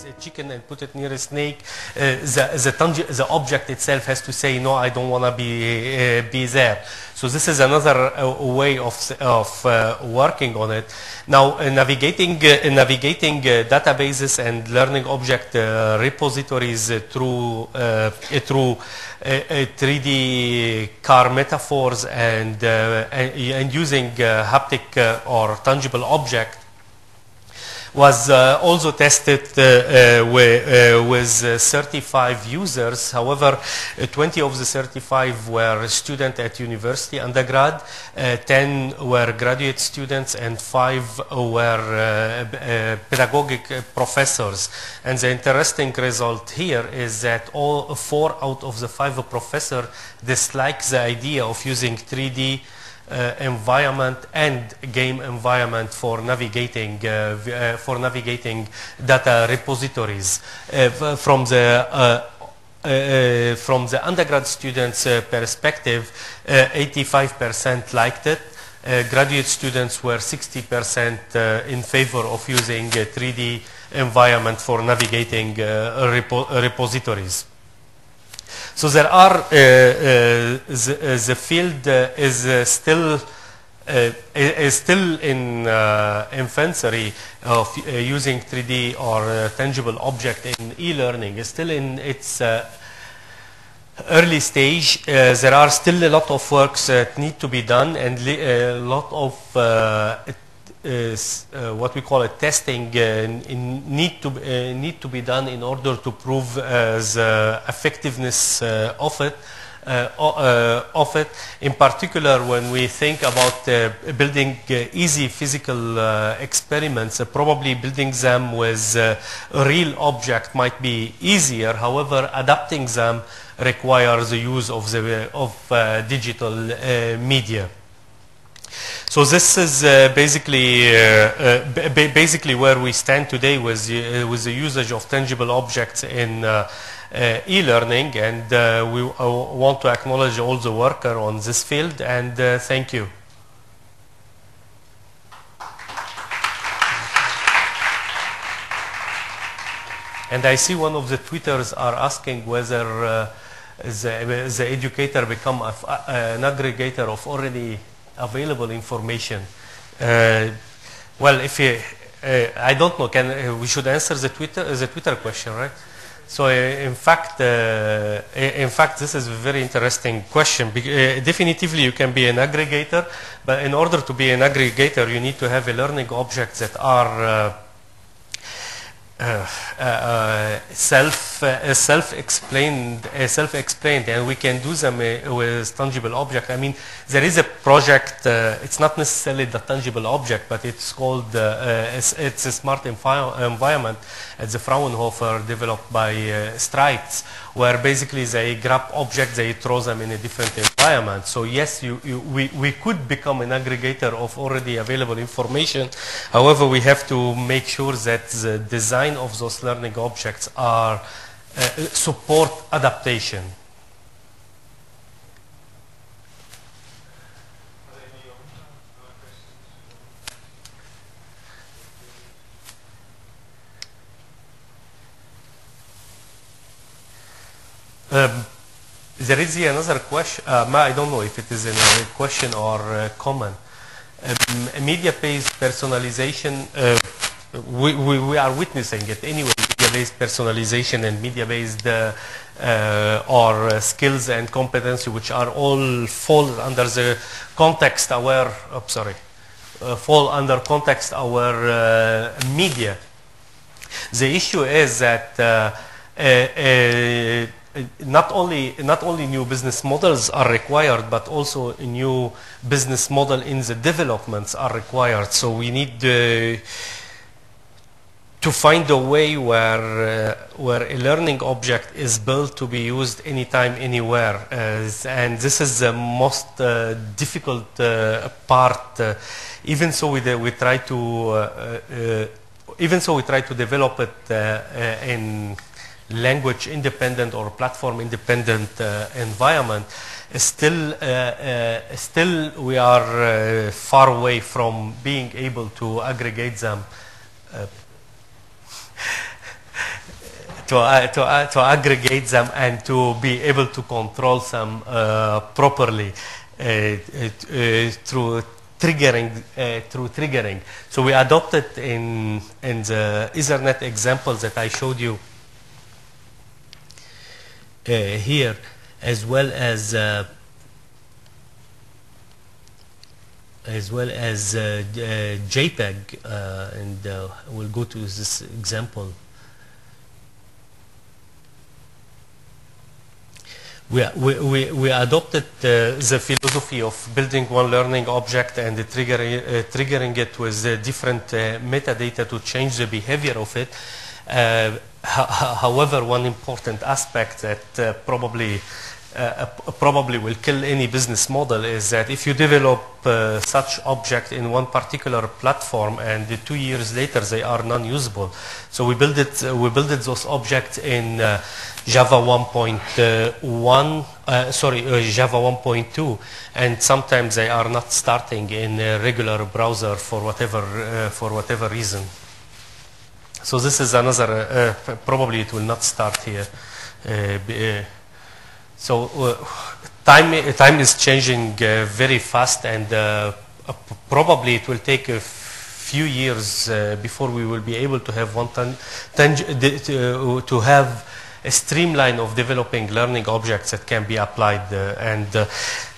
a chicken and put it near a snake, the object itself has to say, no, I don't want to be there. So this is another way of working on it. Now, navigating databases and learning object repositories through 3D car metaphors and using haptic or tangible object was also tested with 35 users. However, 20 of the 35 were students at university undergrad, 10 were graduate students, and 5 were pedagogic professors. And the interesting result here is that all 4 out of the 5 professors dislike the idea of using 3D environment and game environment for navigating data repositories. From the undergrad students' perspective, 85% liked it. Graduate students were 60% in favor of using a 3D environment for navigating repositories. So there are, the field is still in infancy of using 3D or tangible object in e-learning. It's still in its early stage. There are still a lot of works that need to be done, and a lot of what we call a testing need to be done in order to prove the effectiveness of it. In particular, when we think about building easy physical experiments, probably building them with a real object might be easier. However, adapting them requires the use of digital media. So this is basically where we stand today with the usage of tangible objects in e-learning, and we want to acknowledge all the workers on this field, and thank you. And I see one of the tweeters are asking whether the educator become an aggregator of already available information. Well, if you, I don't know. We should answer the Twitter question, right? So in fact, this is a very interesting question. Definitively, you can be an aggregator, but in order to be an aggregator, you need to have a learning objects that are self-explained, and we can do them with tangible object. I mean, there is a project. It's not necessarily the tangible object, but it's called it's a smart environment at the Fraunhofer, developed by Stripes, where basically they grab objects, they throw them in a different environment. So yes, we could become an aggregator of already available information. However, we have to make sure that the design of those learning objects are support adaptation. There is another question. I don't know if it is a question or a comment. Media-based personalization. We are witnessing it anyway. Media-based personalization and media-based or skills and competency, which are all fall under the context-aware. Fall under context-aware media. The issue is that not only new business models are required, but also a new business model in the developments are required. So we need to find a way where a learning object is built to be used anytime, anywhere, and this is the most difficult part. Even so, we try to develop it in language independent or platform independent environment. Still we are far away from being able to aggregate them. to aggregate them and to be able to control them properly through triggering. So we adopted in the Ethernet example that I showed you here, as well as JPEG, and we'll go to this example. We adopted the philosophy of building one learning object and triggering it with different metadata to change the behavior of it. However, one important aspect that probably will kill any business model is that if you develop such object in one particular platform and 2 years later they are non-usable. So we built those objects in Java 1.1, Java 1.2, and sometimes they are not starting in a regular browser for whatever reason. So this is another, probably it will not start here. So time is changing very fast, and probably it will take a few years before we will be able to have to have a streamline of developing learning objects that can be applied, and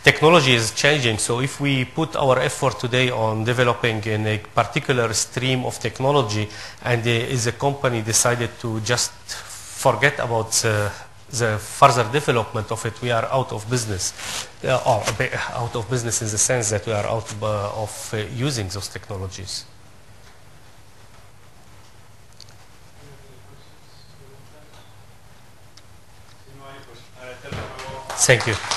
technology is changing. So if we put our effort today on developing in a particular stream of technology, and is a company decided to just forget about the further development of it, we are out of business, or out of business in the sense that we are out of using those technologies. Thank you.